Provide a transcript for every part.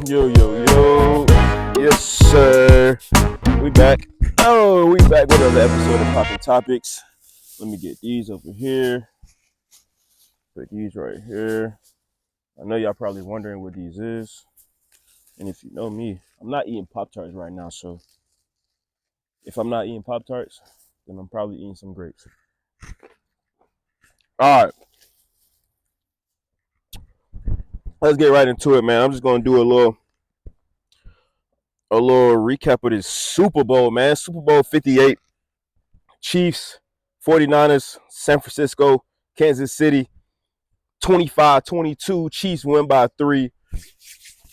Yo, yo, yo. Yes, sir. We back. Oh, we back with another episode of Poppin' Topics. Let me get these over here. Put these right here. I know y'all probably wondering what these is. And if you know me, I'm not eating Pop-Tarts right now. So if I'm not eating Pop-Tarts, then I'm probably eating some grapes. All right. Let's get right into it, man. I'm just going to do a little recap of this Super Bowl, man. Super Bowl 58. Chiefs, 49ers, San Francisco, Kansas City, 25-22. Chiefs win by 3.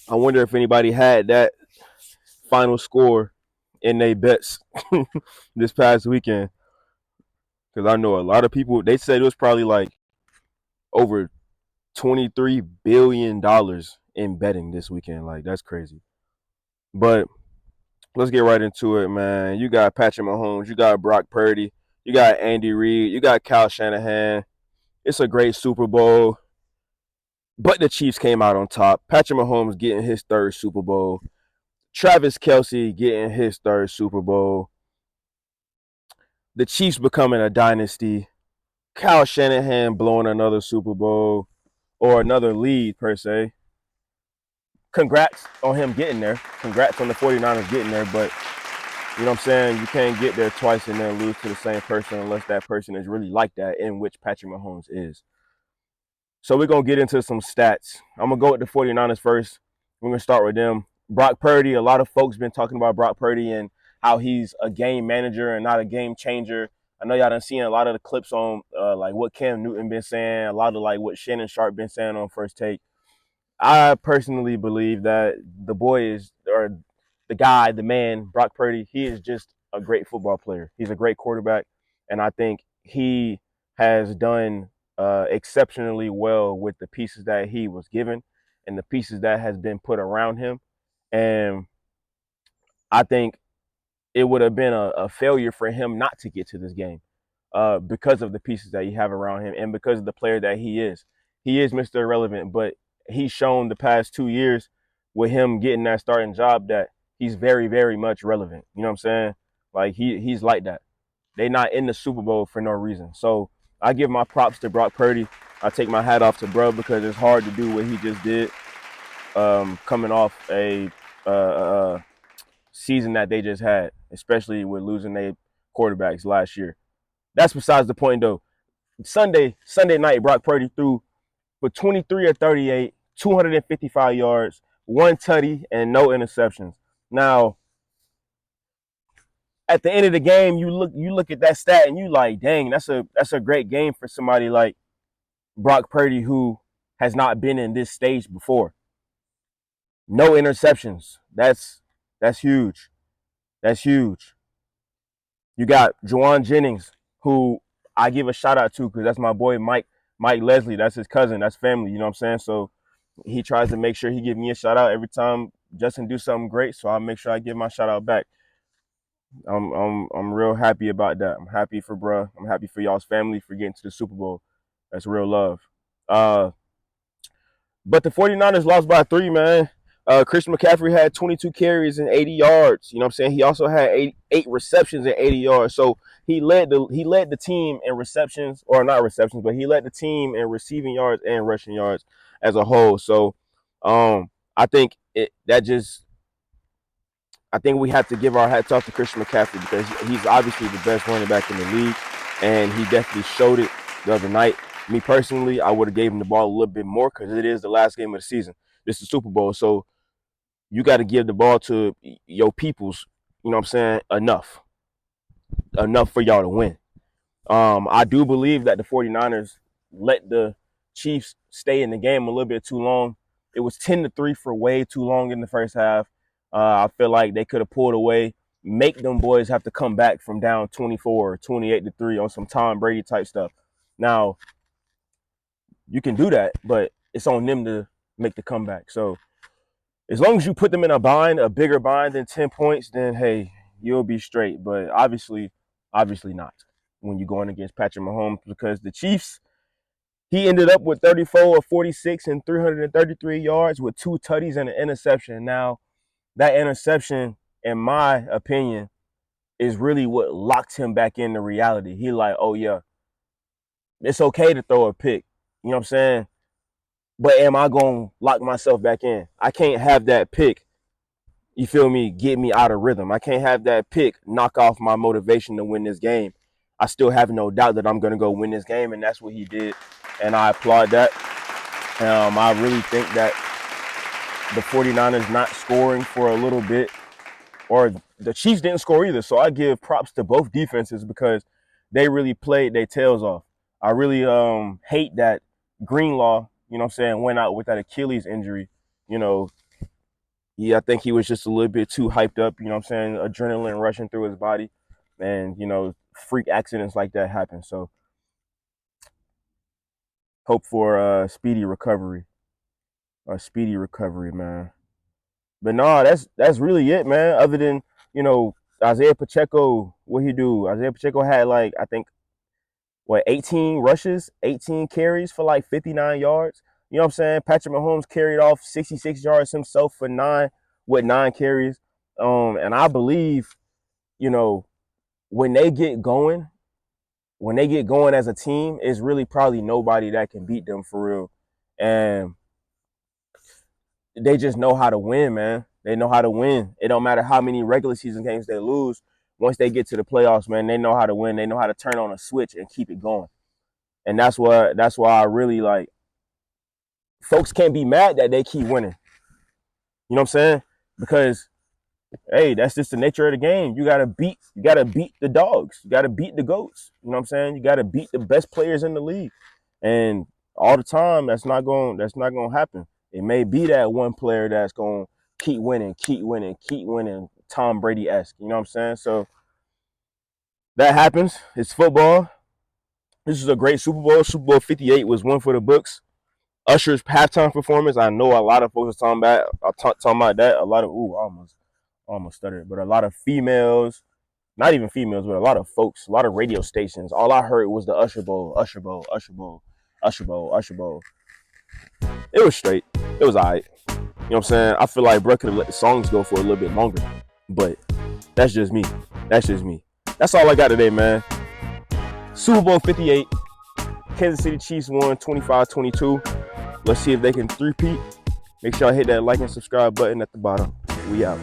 I wonder if anybody had that final score in their bets this past weekend. Because I know a lot of people, they said it was probably like over $23 billion in betting this weekend. Like, that's crazy. But let's get right into it, man. You got Patrick Mahomes. You got Brock Purdy. You got Andy Reid. You got Kyle Shanahan. It's a great Super Bowl. But the Chiefs came out on top. Patrick Mahomes getting his 3rd Super Bowl. Travis Kelce getting his 3rd Super Bowl. The Chiefs becoming a dynasty. Kyle Shanahan blowing another Super Bowl. Or another lead, per se. Congrats on him getting there. Congrats on the 49ers getting there. But, you know what I'm saying? You can't get there twice and then lose to the same person unless that person is really like that, in which Patrick Mahomes is. So we're going to get into some stats. I'm going to go with the 49ers first. We're going to start with them. Brock Purdy, a lot of folks been talking about Brock Purdy and how he's a game manager and not a game changer. I know y'all done seen a lot of the clips on like what Cam Newton been saying, a lot of like what Shannon Sharp been saying on First Take. I personally believe that the boy is, or the guy, the man, Brock Purdy, he is just a great football player. He's a great quarterback, and I think he has done exceptionally well with the pieces that he was given and the pieces that has been put around him. And I think it would have been a failure for him not to get to this game because of the pieces that you have around him and because of the player that he is. He is Mr. Irrelevant, but he's shown the past 2 years with him getting that starting job that he's very, very much relevant. You know what I'm saying? Like he's like that. They not in the Super Bowl for no reason. So I give my props to Brock Purdy. I take my hat off to bro because it's hard to do what he just did, coming off a season that they just had, especially with losing their quarterbacks last year. That's besides the point, though. Sunday night, Brock Purdy threw for 23 or 38, 255 yards, 1 tutty, and no interceptions. Now, at the end of the game, you look at that stat and you like, dang, that's a great game for somebody like Brock Purdy who has not been in this stage before. No interceptions. That's huge. That's huge. You got Juwan Jennings, who I give a shout out to because that's my boy Mike Leslie. That's his cousin. That's family. You know what I'm saying? So he tries to make sure he give me a shout out every time Justin do something great. So I'll make sure I give my shout out back. I'm real happy about that. I'm happy for bruh. I'm happy for y'all's family for getting to the Super Bowl. That's real love. But the 49ers lost by 3, man. Christian McCaffrey had 22 carries and 80 yards. You know what I'm saying? He also had eight receptions and 80 yards. So he led the team in receptions, or not receptions, but he led the team in receiving yards and rushing yards as a whole. So I think I think we have to give our hats off to Christian McCaffrey because he's obviously the best running back in the league, and he definitely showed it the other night. Me personally, I would have gave him the ball a little bit more because it is the last game of the season. This is the Super Bowl, so you got to give the ball to your peoples, you know what I'm saying, enough for y'all to win. I do believe that the 49ers let the Chiefs stay in the game a little bit too long. It was 10-3 for way too long in the first half. I feel like they could have pulled away, make them boys have to come back from down 24 or 28-3 on some Tom Brady type stuff. Now, you can do that, but it's on them to make the comeback. So as long as you put them in a bigger bind than 10 points, then hey, you'll be straight. But obviously not when you're going against Patrick Mahomes because the Chiefs, He ended up with 34 or 46 and 333 yards with 2 tutties and an interception. Now, that interception, in my opinion, is really what locked him back into reality. He like, oh yeah, it's okay to throw a pick. You know what I'm saying? But am I going to lock myself back in? I can't have that pick, you feel me, get me out of rhythm. I can't have that pick knock off my motivation to win this game. I still have no doubt that I'm going to go win this game, and that's what he did. And I applaud that. I really think that the 49ers not scoring for a little bit, or the Chiefs didn't score either. So I give props to both defenses because they really played their tails off. I really hate that Greenlaw, you know what I'm saying, went out with that Achilles injury. You know, yeah, I think he was just a little bit too hyped up, you know what I'm saying, adrenaline rushing through his body. And, you know, freak accidents like that happen. So hope for a speedy recovery. Man. But no, that's really it, man. Other than, you know, Isaiah Pacheco, what he do? Isaiah Pacheco had like, I think, 18 rushes, 18 carries for like 59 yards. You know what I'm saying? Patrick Mahomes carried off 66 yards himself for 9 carries. And I believe, you know, when they get going as a team, it's really probably nobody that can beat them for real. And they just know how to win, man. They know how to win. It don't matter how many regular season games they lose. Once they get to the playoffs, man, they know how to win. They know how to turn on a switch and keep it going. And that's why I really like, folks can't be mad that they keep winning. You know what I'm saying? Because hey, that's just the nature of the game. You gotta beat the dogs. You gotta beat the goats. You know what I'm saying? You gotta beat the best players in the league. And all the time, that's not gonna happen. It may be that one player that's gonna keep winning, Tom Brady-esque. You know what I'm saying? So that happens. It's football. This is a great Super Bowl. Super Bowl 58 was one for the books. Usher's halftime performance, I know a lot of folks are talking about that. A lot of almost stuttered, but a lot of females, not even females, but a lot of folks, a lot of radio stations. All I heard was the Usher Bowl, Usher Bowl, Usher Bowl, Usher Bowl, Usher Bowl. It was straight. It was all right. You know what I'm saying? I feel like bro could have let the songs go for a little bit longer, but that's just me. That's all I got today, man. Super Bowl 58. Kansas City Chiefs won 25-22. Let's see if they can three-peat. Make sure I hit that like and subscribe button at the bottom. We out.